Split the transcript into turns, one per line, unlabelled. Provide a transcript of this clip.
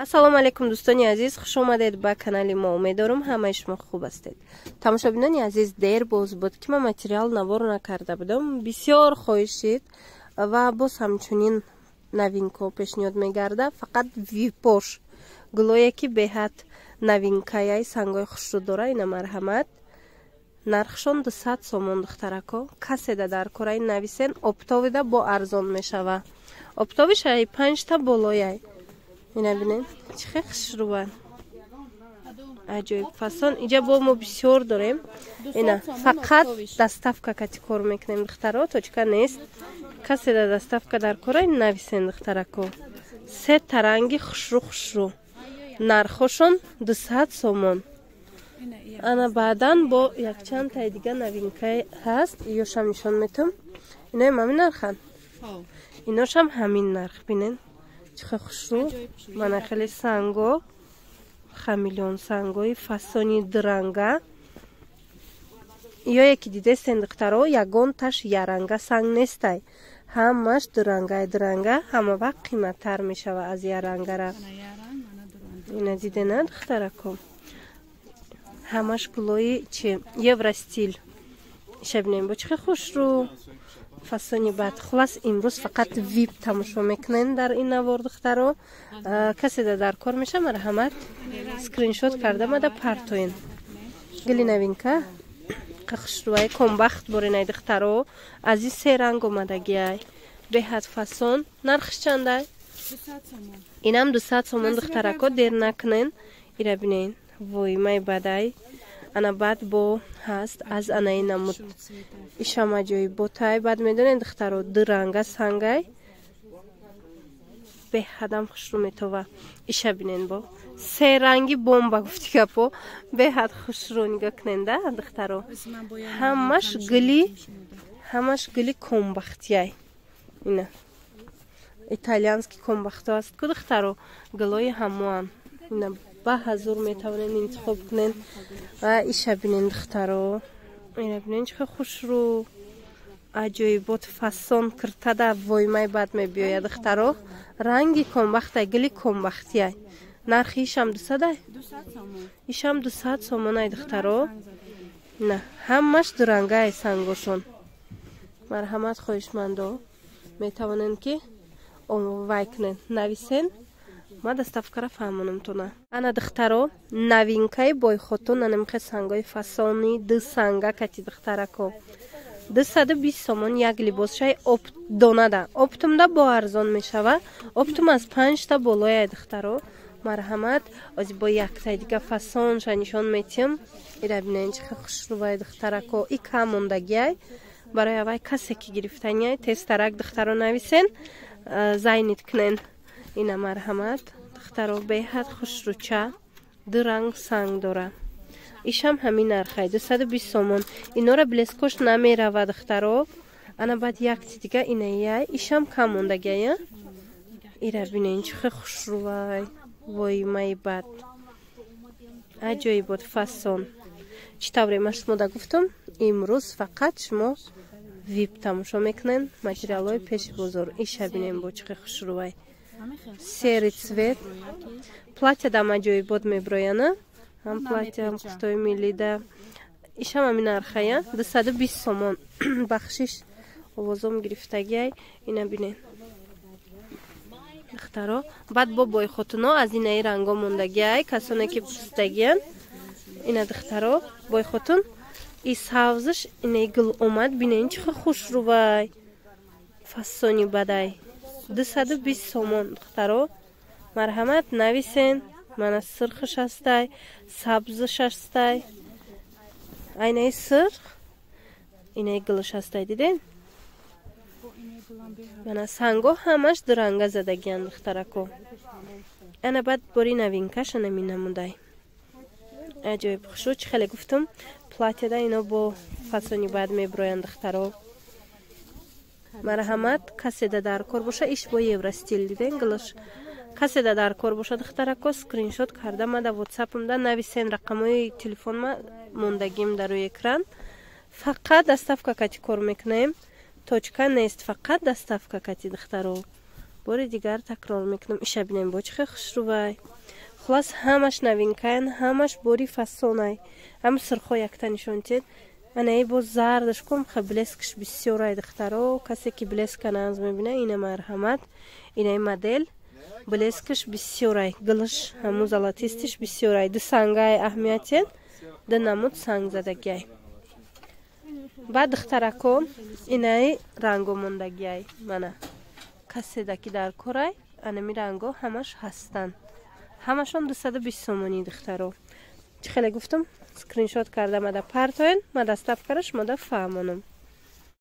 ассалому алейкум дӯстони азиз, хуш омадед ба канали мо. Умедворам ҳамаи шумо хуб ҳастед. Тамошобинони азиз, дер боз буд ки ман материал навор накарда будам. Бисёр хоҳишид ва боз ҳамчунин новинка пешниҳод мегарда. Фақат випош гулое ки беҳад новинкаяи сангои хушрӯ дора. Ина марҳамат нархшон 200 сомон духтарако. Каседа дар кораи нависен оптовида бо арзон мешава. Оптовиш 5 та болояй. Ина бинед чӣ хел хушрӯа аҷоиб фасон. Иҷа бо мо бисёр дорем. Ина фақат доставка кати кор мекунем духтаро, точка нест. Каседа доставка дар кораи нависен духтарако. Се та ранги хушрӯ нархошон 200 сомон. Ана баъдан бо якчанд таи дига новинка ҳаст. Ёшам нишон метам. Иноам ҳамин нархан. Иношам ҳамин нарх бинен. Чӣ хушрӯ. Мана хеле санго хамилён сангои фасони дуранга. Ёе ки дидестен духтаро, ягон таш яранга санг нестай. Ҳамаш дуранга ҳама вақт қиматтар мешава аз ярангара. Ина дидена духтарако. Ҳамаш гулои чи евростил. Шабинем бо чӣ хел хушрӯ. Фасони бад. Хулас имрӯз фақат вип тамошо мекунен дар ин навор духтаро. Каседа дар кор меша, марҳамат скриншот карда мада партоин. Гили новинка хушрӯай комбахт боринай духтаро. Аз ин се ранг омадагиай. Беҳад фасон. Нархш чандай? 200 сомон. Инам 200 сомон духтарако. Дер накунен. Ира бинен. Вой май бадай. Ана бад бо ҳаст аз анаи намуд ишам аҷоиб ботай. Бад медонен духтаро дуранга сангай беҳадам хушрӯ метова. Иша бинен бо се ранги бомба гуфти гапо. Беҳад хушрӯ нига кунен да духтаро. ҳамаш гили комбахтияй. Ина итальянски комбахто аст ку духтаро. гилои ҳамоан. Ина ба ҳазур метавонен интихоб кунен. Ва иша бинен духтаро. Ина бинен чӣ хел хушрӯ. аҷоибот фасон киртада воймай бад мебиёяд духтаро. Ранги комбахтай гили комбахтияй. нархи ишам 200 ишам 200 сомонай духтаро. На ҳамаш дурангаи сангошон. марҳамат хоҳишмандо метавонен ки омовай кунен нависен. ма доставкара фаҳмонамтона. Ана духтаро новинкаи бойхотун анамихе сангои фасони ду санга кати духтарако. 220 сомон як либосшай донада. Оптумда бо арзон мешава. Оптум аз 5 та болояй духтаро. марҳамат оз бо яктай дига фасонша нишон метим. ира бинен чӣ хел хушрӯвай духтарако. И камондагиай барои авай касе ки гирифтанияй тестарак духтаро нависен зайнит кунен. Ина марҳамат духтаро беҳад хушрӯча дуранг санг дора. ишам ҳамин нархай 220 сомон. инора блескош намерава духтаро. ана баъд якти дига инаяй ишам кам мондагия. ира бинен чӣ хел хушрӯвай. вой май бад аҷоибот фасон. чӣ тавре ман шумода гуфтам имрӯз фақат шумо вип тамошо мекунен материалҳои пеши бозор. иша бинен бо чӣ хел хушрӯвай. серый цвет. платья дам аҷоибот меброяна. ҳам платья ҳам куфтои миллида. ишам ҳамин нархая 220 сомон. бахшиш овозом гирифтагиай. ина бинен духтаро. баъд бо бойхотуно аз инаи ранго мондагиай. касоне ки пурсидагиян. ина духтаро бойхотун и савзиш инаи гул омад. бинен чӣ хел хушрӯвай. фасони бадай 220 сомон духтаро. марҳамат нависен. мана сирхш ҳастай, сабзш ҳастай. айнаи сирх инаи гулш ҳастай диден. мана санго ҳамаш дуранга задагиян духтарако. ана баъд бори новинкаша намин намудай. аҷоиб хушрӯ. чӣ хеле гуфтам платьяда ино бо фасони бад меброянд духтаро. марҳамат каседа дар кор боша. иш бо евростил диден гулш. каседа дар кор боша духтарако скриншот карда мада ватсапамда нависен. рақамҳои телефон ма мондагим дар рӯи экран. фақат доставка кати кор мекунем. точка нест. фақат доставка кати духтаро. бо бори дигар такрор мекунам. Иша бинем бо чӣ хел хушрӯвай. Хулос ҳамаш новинкаен, ҳамаш бори фасонай. Ҳам сирхо якта нишонтед. Анаи бо зардаш кум ха блескаш бисёрай духтаро. Касе ки блеска наз мебина, ина марҳамат. Инаи модел блескаш бисёрай. Гилаш ҳаму золотистиш бисёрай. Ду сангай аҳамиятен, ду намуд санг задагиай. Баъд духтаракон инаи ранго мондагиай. Мана касе даки дар корай, анами ранго ҳамаш ҳастанд. ҳамашон 220 сомонӣ духтаро. Чӣ хеле гуфтам? Скриншот карда мада партоен, мада ставкараш мада фаҳмонам.